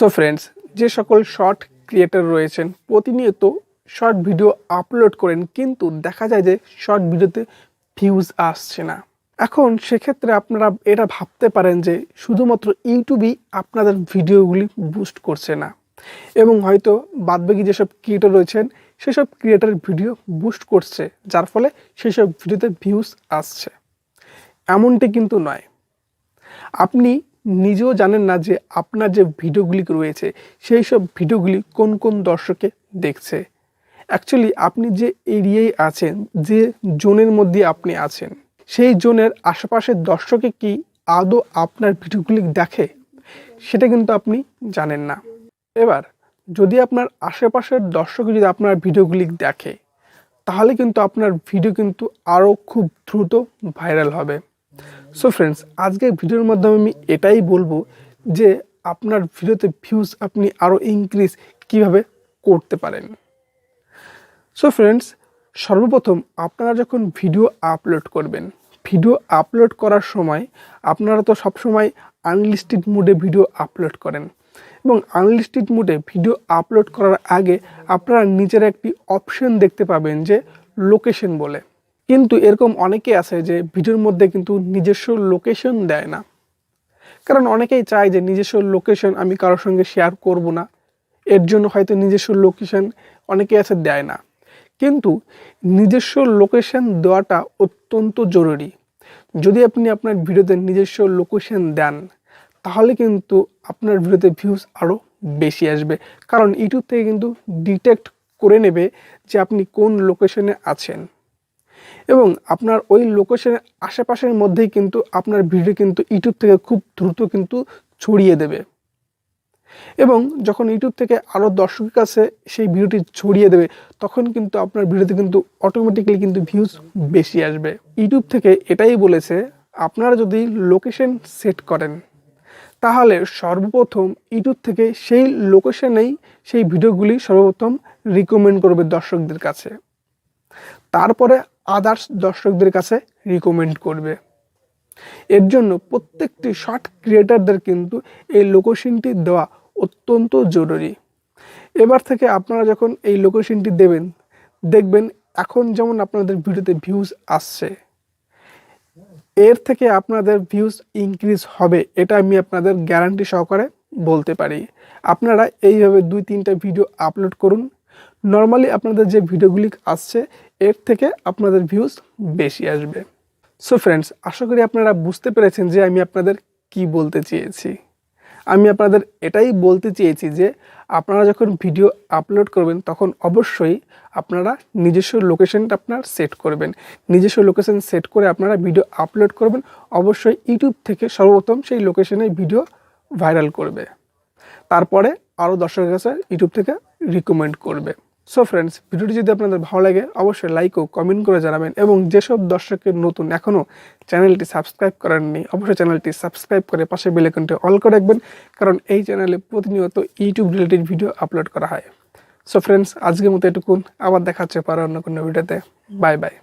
So friends, যে সকল short creator রয়েছেন প্রতিনিয়ত শর্ট ভিডিও আপলোড করেন, কিন্তু দেখা যায় যে শর্ট ভিডিওতে ভিউজ আসছে না। এখন সেক্ষেত্রে আপনারা এটা ভাবতে পারেন যে শুধুমাত্র ইউটিউবই আপনাদের ভিডিওগুলি বুস্ট করছে না, এবং হয়তো বাদবাকি যেসব ক্রিয়েটর রয়েছেন সেসব ক্রিয়েটরের ভিডিও বুস্ট করছে, যার ফলে সেসব ভিডিওতে ভিউজ আসছে। এমনটি কিন্তু নয়। আপনি নিজেও জানেন না যে আপনার যে ভিডিওগুলি রয়েছে সেই সব ভিডিওগুলি কোন কোন দর্শকে দেখছে। অ্যাকচুয়ালি আপনি যে এরিয়ায় আছেন, যে জোনের মধ্যে আপনি আছেন, সেই জোনের আশেপাশের দর্শকে কি আদৌ আপনার ভিডিওগুলি দেখে, সেটা কিন্তু আপনি জানেন না। এবার যদি আপনার আশেপাশের দর্শক যদি আপনার ভিডিওগুলি দেখে, তাহলে কিন্তু আপনার ভিডিও কিন্তু আরও খুব দ্রুত ভাইরাল হবে। সো ফ্রেন্ডস, আজকের ভিডিওর মাধ্যমে আমি এটাই বলবো যে আপনার ভিডিওতে ভিউজ আপনি আরও ইনক্রিজ কিভাবে করতে পারেন। সো ফ্রেন্ডস, সর্বপ্রথম আপনারা যখন ভিডিও আপলোড করবেন, ভিডিও আপলোড করার সময় আপনারা তো সবসময় আনলিস্টেড মোডে ভিডিও আপলোড করেন, এবং আনলিস্টেড মোডে ভিডিও আপলোড করার আগে আপনারা নিচের একটি অপশন দেখতে পাবেন যে লোকেশন বলে। কিন্তু এরকম অনেকে আছে যে ভিডিওর মধ্যে কিন্তু নিজস্ব লোকেশন দেয় না, কারণ অনেকেই চায় যে নিজস্ব লোকেশন আমি কারোর সঙ্গে শেয়ার করব না, এর জন্য হয়তো নিজস্ব লোকেশন অনেকে আছে দেয় না। কিন্তু নিজস্ব লোকেশন দেওয়াটা অত্যন্ত জরুরি। যদি আপনি আপনার ভিডিওতে নিজস্ব লোকেশন দেন, তাহলে কিন্তু আপনার ভিডিওতে ভিউজ আরও বেশি আসবে, কারণ ইউটিউব থেকে কিন্তু ডিটেক্ট করে নেবে যে আপনি কোন লোকেশনে আছেন, এবং আপনার ওই লোকেশনের আশেপাশের মধ্যেই কিন্তু আপনার ভিডিও কিন্তু ইউটিউব থেকে খুব দ্রুত কিন্তু ছড়িয়ে দেবে। এবং যখন ইউটিউব থেকে আরও দর্শকের কাছে সেই ভিডিওটি ছড়িয়ে দেবে, তখন কিন্তু আপনার ভিডিওতে কিন্তু অটোমেটিক্যালি কিন্তু ভিউজ বেশি আসবে। ইউটিউব থেকে এটাই বলেছে, আপনারা যদি লোকেশন সেট করেন, তাহলে সর্বপ্রথম ইউটিউব থেকে সেই লোকেশনেই সেই ভিডিওগুলি সর্বপ্রথম রিকমেন্ড করবে দর্শকদের কাছে, তারপরে আদার্স দর্শকদের কাছে রিকমেন্ড করবে। এর জন্য প্রত্যেকটি শর্ট ক্রিয়েটারদের কিন্তু এই লোকেশনটি দেওয়া অত্যন্ত জরুরি। এবার থেকে আপনারা যখন এই লোকেশনটি দেবেন, দেখবেন এখন যেমন আপনাদের ভিডিওতে ভিউজ আসছে, এর থেকে আপনাদের ভিউজ ইনক্রিজ হবে, এটা আমি আপনাদের গ্যারান্টি সহকারে বলতে পারি। আপনারা এইভাবে 2-3টা ভিডিও আপলোড করুন, নর্মালি আপনাদের যে ভিডিওগুলি আসছে এর থেকে আপনাদের ভিউজ বেশি আসবে। সো ফ্রেন্ডস, আশা করি আপনারা বুঝতে পেরেছেন যে আমি আপনাদের কি বলতে চেয়েছি। আমি আপনাদের এটাই বলতে চেয়েছি যে আপনারা যখন ভিডিও আপলোড করবেন, তখন অবশ্যই আপনারা নিজস্ব লোকেশনটা আপনার সেট করবেন। নিজস্ব লোকেশন সেট করে আপনারা ভিডিও আপলোড করবেন। অবশ্যই ইউটিউব থেকে সর্বপ্রথম সেই লোকেশনে ভিডিও ভাইরাল করবে, তারপরে আরও দর্শকের কাছে ইউটিউব থেকে রিকমেন্ড করবে। সো ফ্রেন্ডস, ভিডিওটি যদি আপনাদের ভালো লাগে অবশ্যই লাইক ও কমেন্ট করে জানাবেন, এবং যেসব দর্শকের নতুন এখনও চ্যানেলটি সাবস্ক্রাইব করেননি, অবশ্যই চ্যানেলটি সাবস্ক্রাইব করে পাশে বেল আইকনটি অল করে রাখবেন, কারণ এই চ্যানেলে প্রতিনিয়ত ইউটিউব রিলেটেড ভিডিও আপলোড করা হয়। সো ফ্রেন্ডস, আজকের মতো এটুকুন, আবার দেখা হচ্ছে পরে অন্য কোনো ভিডিওতে। Bye bye.